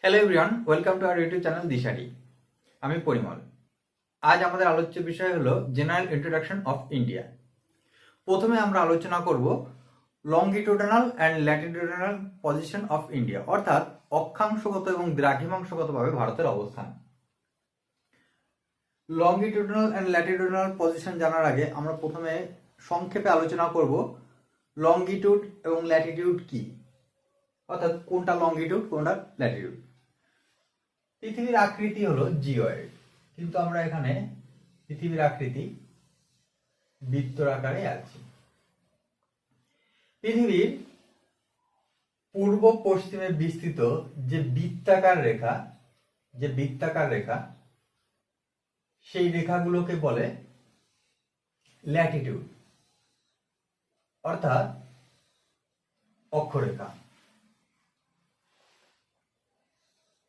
Hello everyone, welcome to our YouTube channel Disharee. আমি পরিমল। আজ আমাদের আলোচ্য বিষয় হলো জেনারেল ইন্ট্রোডাকশন অফ ইন্ডিয়া। প্রথমে আমরা আলোচনা করব লঙ্গিটিউডানাল অ্যান্ড ল্যাটিটিউডানাল পজিশন অফ ইন্ডিয়া, অর্থাৎ অক্ষাংশগত এবং দ্রাঘিমাংশগতভাবে ভারতের অবস্থান। লঙ্গিটিউডানাল অ্যান্ড ল্যাটিটিউডানাল পজিশন জানার আগে আমরা প্রথমে সংক্ষেপে আলোচনা করব লঙ্গিটিউড এবং ল্যাটিটিউড কি, অর্থাৎ কোনটা লঙ্গিটিউড কোনটা ল্যাটিটিউড। পৃথিবীর আকৃতি হলো জিওয়েড, কিন্তু আমরা এখানে পৃথিবীর আকৃতি বৃত্তর আকারে আছি। পৃথিবীর পূর্ব পশ্চিমে বিস্তৃত যে বৃত্তাকার রেখা সেই রেখাগুলোকে বলে ল্যাটিটিউড, অর্থাৎ অক্ষরেখা।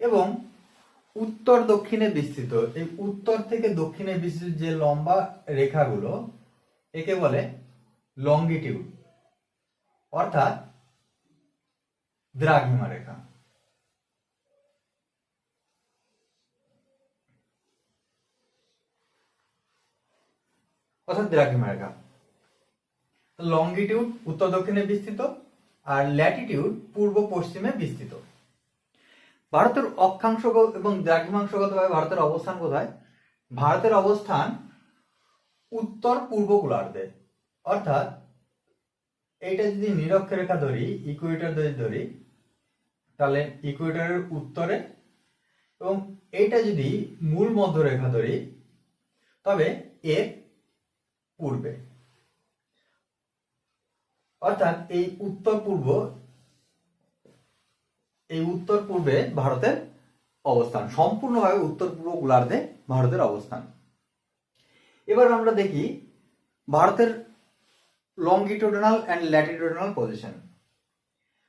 এবং উত্তর দক্ষিণে বিস্তৃত, এই উত্তর থেকে দক্ষিণে বিস্তৃত যে লম্বা রেখাগুলো একে বলে লঙ্গিটিউড, অর্থাৎ দ্রাঘিমা রেখা। লঙ্গিটিউড উত্তর দক্ষিণে বিস্তৃত আর ল্যাটিটিউড পূর্ব পশ্চিমে বিস্তৃত। ভারতের অক্ষাংশ এবং দ্রাঘিমাংশগতভাবে ভারতের অবস্থান কোথায়? ভারতের অবস্থান উত্তর পূর্ব গোলার্ধে, অর্থাৎ এইটা যদি নিরক্ষরেখা ধরি, ইকুয়েটর ধরি, তাহলে ইকুয়েটরের উত্তরে, এবং এইটা যদি মূল মধ্যরেখা ধরি তবে এর পূর্বে, অর্থাৎ এই উত্তর পূর্বে ভারতের অবস্থান, সম্পূর্ণভাবে উত্তর পূর্ব গোলার্ধে ভারতের অবস্থান। এবার আমরা দেখি ভারতের লঙ্গিটিউডানাল অ্যান্ড ল্যাটিটিউডানাল পজিশন।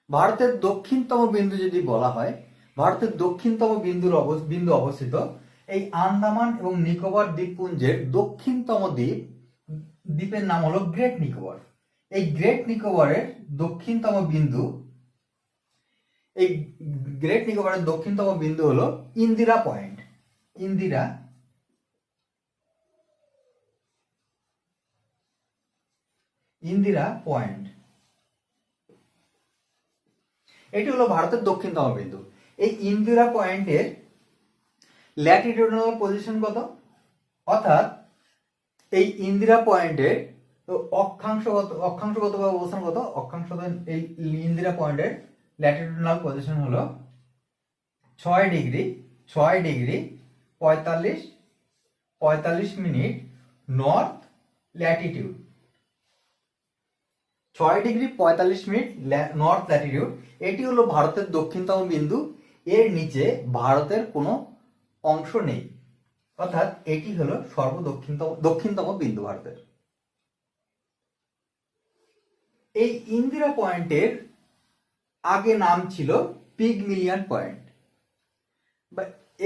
ভারতের দক্ষিণতম বিন্দু যদি বলা হয়, ভারতের দক্ষিণতম বিন্দু অবস্থিত এই আন্দামান এবং নিকোবর দ্বীপপুঞ্জের দক্ষিণতম দ্বীপের নাম হলো গ্রেট নিকোবর। এই গ্রেট নিকোবরের দক্ষিণতম বিন্দু হলো ইন্দিরা পয়েন্ট। ইন্দিরা পয়েন্ট এটি হলো ভারতের দক্ষিণতম বিন্দু। এই ইন্দিরা পয়েন্টের ল্যাটিটিউডানাল পজিশন কত? অর্থাৎ এই ইন্দিরা পয়েন্টের অক্ষাংশগতভাবে অবস্থান কত? এই ইন্দিরা পয়েন্টের ল্যাটিটিউডানাল পজিশন হলো 6 degree 45 minute north Latitude. 6 degree 45 minute north Latitude. এটি হলো ভারতের দক্ষিণতম বিন্দু। এর নিচে ভারতের কোনো অংশ নেই, অর্থাৎ এটি হলো দক্ষিণতম বিন্দু ভারতের। এই ইন্দিরা পয়েন্টের আগে নাম ছিল পিগমিলিয়ন পয়েন্ট,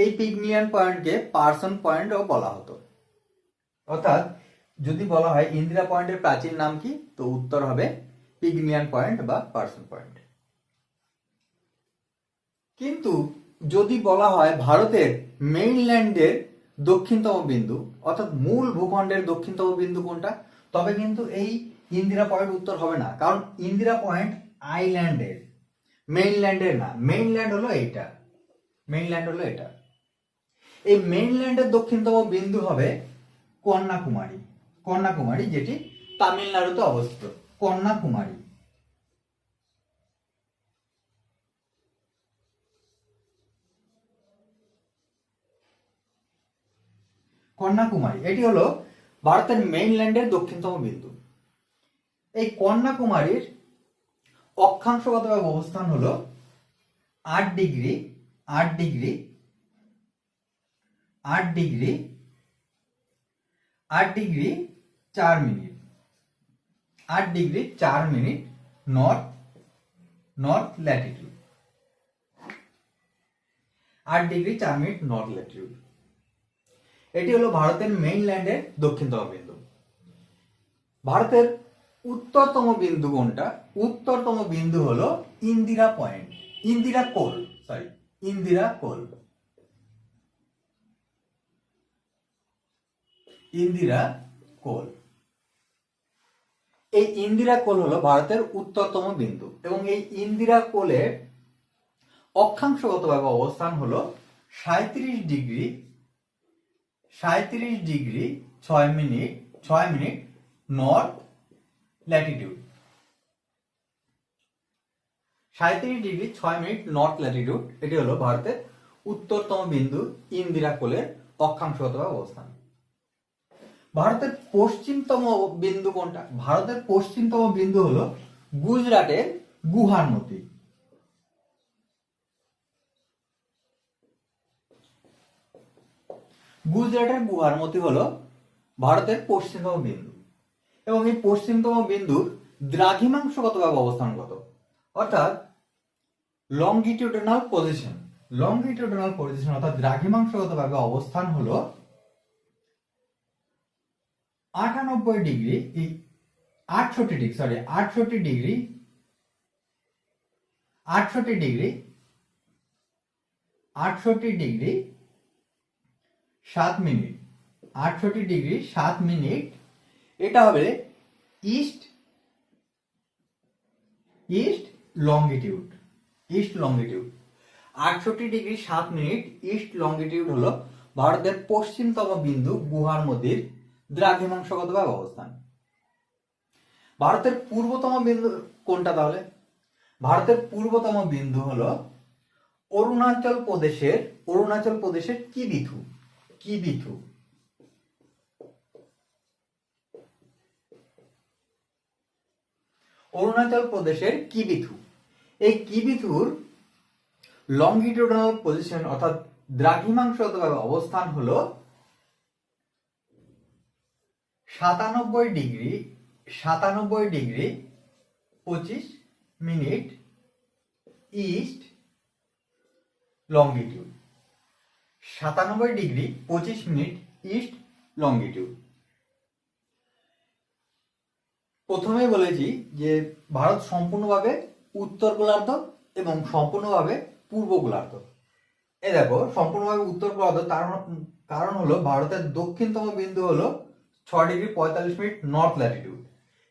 এই পিগমিলিয়ন পয়েন্টকে পার্সন পয়েন্টও বলা হতো। অর্থাৎ যদি বলা হয় ইন্দিরা পয়েন্টের প্রাচীন নাম কি, তো উত্তর হবে পিগমিলিয়ন পয়েন্ট বা পার্সন পয়েন্ট। কিন্তু যদি বলা হয় ভারতের মেইনল্যান্ডের দক্ষিণতম বিন্দু, অর্থাৎ মূল ভূখণ্ডের দক্ষিণতম বিন্দু কোনটা, তবে কিন্তু এই ইন্দিরা পয়েন্ট উত্তর হবে না, কারণ ইন্দিরা পয়েন্ট আইল্যান্ডের, মেইনল্যান্ডের না। মেইনল্যান্ড হলো এটা। এই মেইনল্যান্ডের দক্ষিণতম বিন্দু হবে কন্যাকুমারী, যেটি তামিলনাড়ুতে অবস্থিত। কন্যাকুমারী এটি হলো ভারতের মেইনল্যান্ডের দক্ষিণতম বিন্দু। এই কন্যাকুমারীর অক্ষাংশগতভাবে অবস্থান হলো 8 degree 4 minute north Latitude. 8 degree 4 minute north Latitude. এটি হলো ভারতের মেইনল্যান্ডের দক্ষিণতম বিন্দু। ভারতের উত্তরতম বিন্দু কোনটা? উত্তরতম বিন্দু হলো ইন্দিরা ইন্দিরা কোল। ইন্দিরা কোল, এই ইন্দিরা কোল হলো ভারতের উত্তরতম বিন্দু এবং এই ইন্দিরা কোলের অক্ষাংশগতভাবে অবস্থান হলো 37 degree 6 minute north Latitude. 37 degree 6 minute north Latitude, এটি হলো ভারতের উত্তরতম বিন্দু ইন্দিরা কোলের অক্ষাংশগতভাবে অবস্থান। ভারতের পশ্চিমতম বিন্দু কোনটা? ভারতের পশ্চিমতম বিন্দু হলো গুজরাটের গুহারমতি। গুজরাটের গুহারমতি হলো ভারতের পশ্চিমতম বিন্দু এবং এই পশ্চিমতম বিন্দুর দ্রাঘিমাংশগতভাবে অবস্থান কত? অর্থাৎ লংগিটিউডিনাল পজিশন অর্থাৎ দ্রাঘিমাংশগতভাবে অবস্থান হলো 68 ডিগ্রি 7 মিনিট। এটা হবে east longitude. 68 degree 7 minute east longitude হলো ভারতের পশ্চিমতম বিন্দু গুহারমতির দ্রাঘিমাংশগতভাবে অবস্থান। ভারতের পূর্বতম বিন্দু কোনটা তাহলে? ভারতের পূর্বতম বিন্দু হলো অরুণাচল প্রদেশের কিবিথু। অরুণাচল প্রদেশের কিবিথু, এই কিবিথুর লংগিটিউডিনাল পজিশন অর্থাৎ দ্রাঘিমাংশগতভাবে অবস্থান হলো 97 degree 25 minute east longitude. 97 degree 25 minute east longitude. প্রথমেই বলেছি যে ভারত সম্পূর্ণভাবে উত্তর গোলার্ধ এবং সম্পূর্ণভাবে পূর্ব গোলার্ধ। এই দেখো সম্পূর্ণভাবে উত্তর গোলার্ধ, তার কারণ হলো ভারতের দক্ষিণতম বিন্দু হলো 6 ডিগ্রি 45 মিনিট নর্থ ল্যাটিটিউড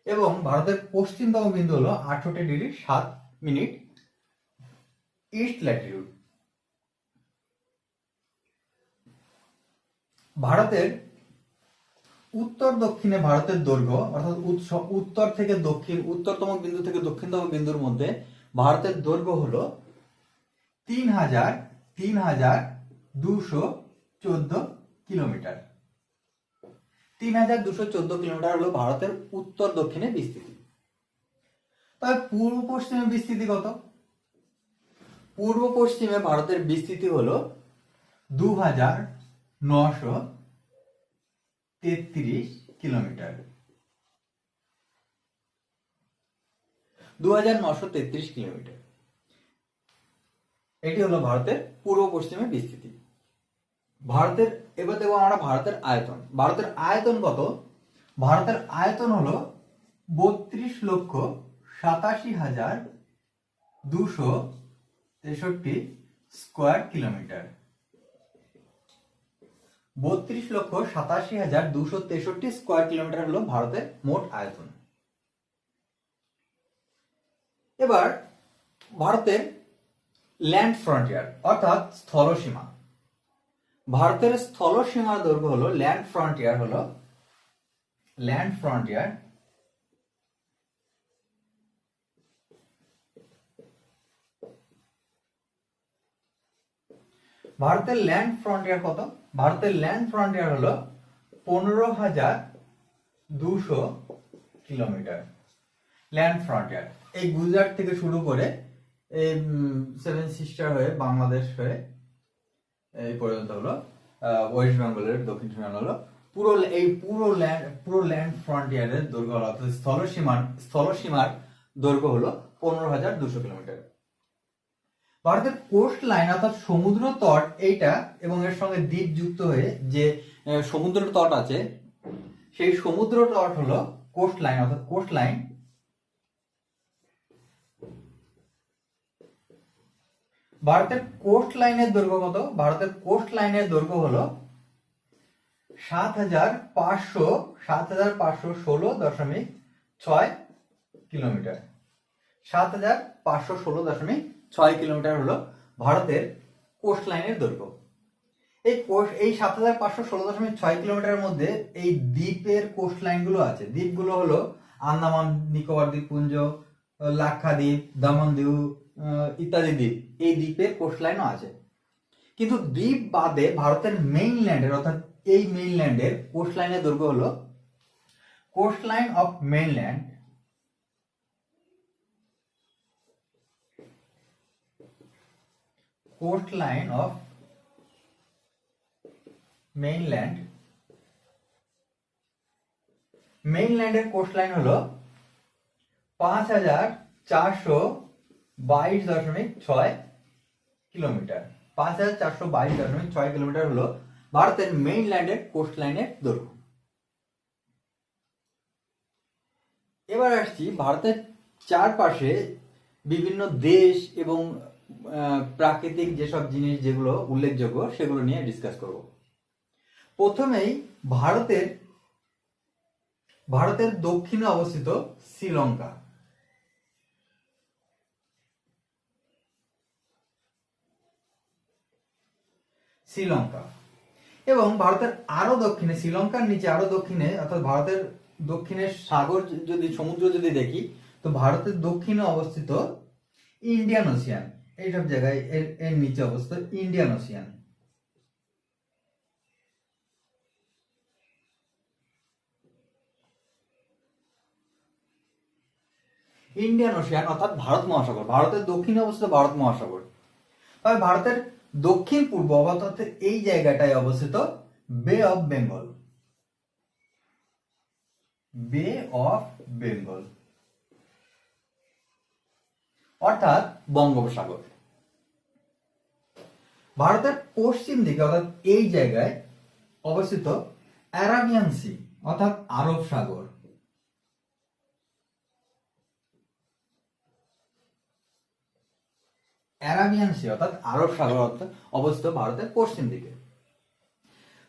এবং ভারতের পশ্চিমতম বিন্দু হলো 68 ডিগ্রি 7 মিনিট ইস্ট ল্যাটিটিউড। ভারতের উত্তর দক্ষিণে ভারতের দৈর্ঘ্য অর্থাৎ উত্তর থেকে দক্ষিণ, উত্তরতম বিন্দু থেকে দক্ষিণতম বিন্দুর মধ্যে ভারতের দৈর্ঘ্য হলো 3214 কিলোমিটার। 3214 কিলোমিটার হলো ভারতের উত্তর দক্ষিণে বিস্তৃতি। তবে পূর্ব পশ্চিমে বিস্তৃতি কত? পূর্ব পশ্চিমে ভারতের বিস্তৃতি হলো 2933 কিলোমিটার। 2933 কিলোমিটার, এটি হলো ভারতের পূর্ব পশ্চিমে বিস্তৃতি। ভারতের, এবার দেখবো আমরা ভারতের আয়তন। ভারতের আয়তন কত? ভারতের আয়তন হলো 32,87,263 স্কয়ার কিলোমিটার। 32,87,263 স্কয়ার কিলোমিটার হলো ভারতের মোট আয়তন। এবার ভারতের ল্যান্ড ফ্রন্টিয়ার অর্থাৎ স্থলসীমা। ভারতের স্থলসীমার দৈর্ঘ্য হলো ল্যান্ড ফ্রন্টিয়ার ভারতের ল্যান্ড ফ্রন্টিয়ার কত? ভারতের ল্যান্ড ফ্রন্টিয়ার হলো 15,200 কিলোমিটার। ল্যান্ড ফ্রন্টিয়ার এই গুজরাট থেকে শুরু করে এই সেভেন সিস্টার হয়ে বাংলাদেশ হয়ে এই পর্যন্ত হলো ওয়েস্ট বেঙ্গলের দক্ষিণ সীমানা হলো পুরো ল্যান্ড ফ্রন্টিয়ারের দৈর্ঘ্য হলো অর্থাৎ স্থলসীমার দৈর্ঘ্য হলো 15,200 কিলোমিটার। ভারতের কোস্ট লাইন অর্থাৎ সমুদ্র তট এইটা এবং এর সঙ্গে দ্বীপ যুক্ত হয়ে যে সমুদ্র তট আছে সেই সমুদ্র তট হলো কোস্ট লাইন অর্থাৎ কোস্ট লাইন। ভারতের কোস্ট লাইনের দৈর্ঘ্য কত? ভারতের কোস্ট লাইনের দৈর্ঘ্য হলো 7,516.6 কিলোমিটার। 7,516.6 কিলোমিটার হলো ভারতের কোস্ট লাইনের দৈর্ঘ্য। এই 7,516.6 কিলোমিটারের মধ্যে এই দ্বীপের কোস্ট লাইনগুলো আছে। দ্বীপগুলো হলো আন্দামান নিকোবর দ্বীপপুঞ্জ, লাক্ষাদ্বীপ, দমনদিউ ইত্যাদি দ্বীপ। এই দ্বীপের কোস্ট লাইনও আছে। কিন্তু দ্বীপ বাদে ভারতের মেইনল্যান্ডের অর্থাৎ এই মেইনল্যান্ডের কোস্ট লাইনের দৈর্ঘ্য হলো কোস্ট লাইন অফ মেইনল্যান্ড মেইনল্যান্ডের কোস্ট লাইন হলো 5,422.6 কিলোমিটার। 5,422.6 কিলোমিটার হলো ভারতের মেইনল্যান্ডের কোস্ট লাইনের দৈর্ঘ্য। এবার আসছি ভারতের চারপাশে বিভিন্ন দেশ এবং প্রাকৃতিক যেসব জিনিস যেগুলো উল্লেখযোগ্য সেগুলো নিয়ে ডিসকাস করব। প্রথমেই ভারতের দক্ষিণে অবস্থিত শ্রীলঙ্কা। এবং ভারতের আরো দক্ষিণে, শ্রীলঙ্কার নিচে আরো দক্ষিণে, অর্থাৎ ভারতের দক্ষিণের সাগর যদি সমুদ্র যদি দেখি, তো ভারতের দক্ষিণে অবস্থিত ইন্ডিয়ান ওশিয়ান। এইসব জায়গায় এর নিচে অবস্থিত ইন্ডিয়ান ওশিয়ান। অর্থাৎ ভারত মহাসাগর। ভারতের দক্ষিণে অবস্থিত ভারত মহাসাগর। তবে ভারতের দক্ষিণ পূর্ব অর্থাৎ এই জায়গাটায় অবস্থিত বে অফ বেঙ্গল অর্থাৎ বঙ্গোপসাগর। ভারতের পশ্চিম দিকে অর্থাৎ এই জায়গায় অবস্থিত অ্যারাবিয়ান সি অর্থাৎ আরব সাগর। অ্যারাবিয়ান সি অর্থাৎ আরব সাগর অবস্থিত ভারতের পশ্চিম দিকে।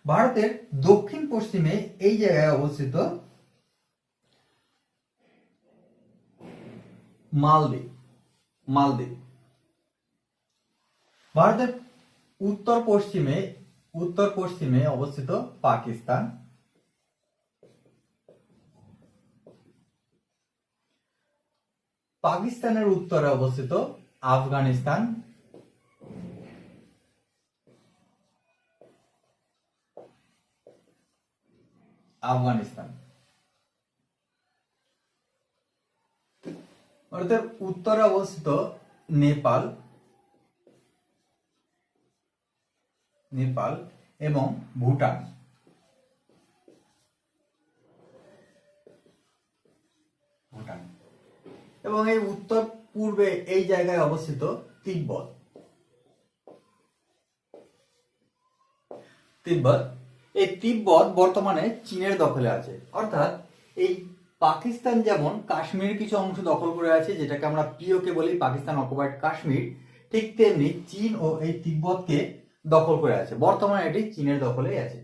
ভারতের দক্ষিণ পশ্চিমে এই জায়গায় অবস্থিত মালদ্বীপ। ভারতের উত্তর পশ্চিমে অবস্থিত পাকিস্তান। পাকিস্তানের উত্তরে অবস্থিত আফগানিস্তান। ভারতের উত্তরে অবস্থিত নেপাল এবং ভুটান। এবং এই উত্তর পূর্বে এই জায়গায় অবস্থিত তিব্বত। এই তিব্বত বর্তমানে চীনের দখলে আছে। অর্থাৎ এই পাকিস্তান যেমন কাশ্মীরের কিছু অংশ দখল করে আছে, যেটাকে আমরা পিওকে বলি, পাকিস্তান অকুপাইড কাশ্মীর, ঠিক তেমনি চীন ও এই তিব্বতকে দখল করে আছে। বর্তমানে এটি চীনের দখলেই আছে।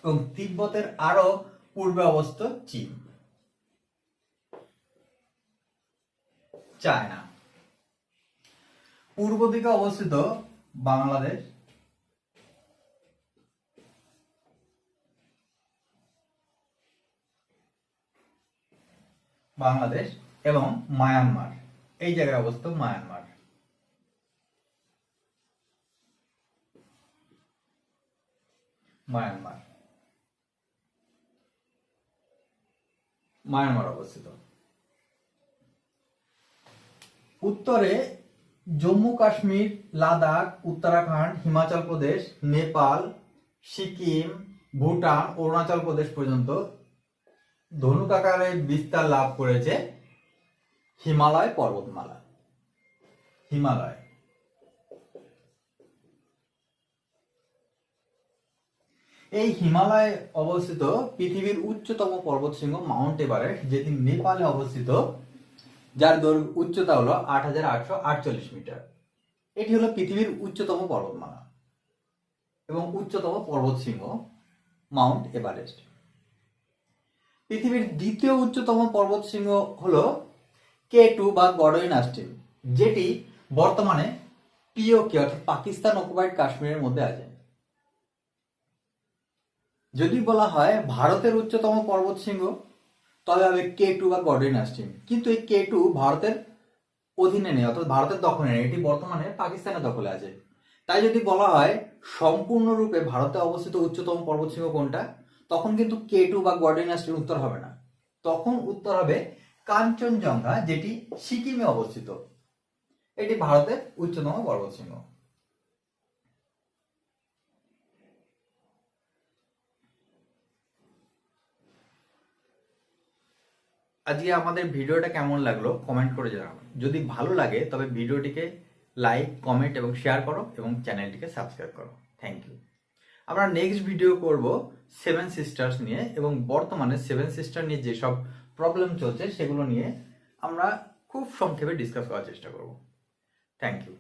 এবং তিব্বতের আরো পূর্বে অবস্থিত চীন। চায়না। পূর্ব দিকে অবস্থিত বাংলাদেশ এবং মায়ানমার। এই জায়গায় অবস্থিত মায়ানমার। অবস্থিত। উত্তরে জম্মু কাশ্মীর, লাদাখ, উত্তরাখণ্ড, হিমাচল প্রদেশ, নেপাল, সিকিম, ভুটান, অরুণাচল প্রদেশ পর্যন্ত ধনুক আকারে বিস্তার লাভ করেছে হিমালয় পর্বতমালা। এই হিমালয়ে অবস্থিত পৃথিবীর উচ্চতম পর্বতশৃঙ্গ মাউন্ট এভারেস্ট, যেটি নেপালে অবস্থিত, যার উচ্চতা হলো 8,848 মিটার। এটি হলো পৃথিবীর উচ্চতম পর্বতমালা এবং উচ্চতম পর্বতশৃঙ্গ মাউন্ট এভারেস্ট। পৃথিবীর দ্বিতীয় উচ্চতম পর্বতশৃঙ্গ হলো K2 বা গডওয়াইন আস্টিন, যেটি বর্তমানে পিওকে অর্থাৎ পাকিস্তান অকুপাইড কাশ্মীরের মধ্যে আছে। যদি বলা হয় ভারতের উচ্চতম পর্বতশৃঙ্গ তবে হবে K2 বা গডওয়াইন আস্টিন, কিন্তু এই K2 ভারতের অধীনে নেই, অর্থাৎ ভারতের দখলে নেই, এটি বর্তমানে পাকিস্তানের দখলে আছে। তাই যদি বলা হয় সম্পূর্ণরূপে ভারতে অবস্থিত উচ্চতম পর্বতশৃঙ্গ কোনটা, তখন কিন্তু K2 বা গডওয়াইন আস্টিন উত্তর হবে না, তখন উত্তর হবে কাঞ্চনজঙ্ঘা, যেটি সিকিমে অবস্থিত। এটি ভারতের উচ্চতম পর্বতশৃঙ্গ। আজকে আমাদের ভিডিওটা কেমন লাগলো কমেন্ট করে জানাবেন। যদি ভালো লাগে তবে ভিডিওটিকে লাইক, কমেন্ট এবং শেয়ার করো এবং চ্যানেলটিকে সাবস্ক্রাইব করো। Thank you. আমরা নেক্সট ভিডিও করব সেভেন সিস্টার্স নিয়ে, এবং বর্তমানে সেভেন সিস্টার নিয়ে যেসব প্রবলেম চলছে সেগুলো নিয়ে আমরা খুব সংক্ষেপে ডিসকাস করার চেষ্টা করব। Thank you.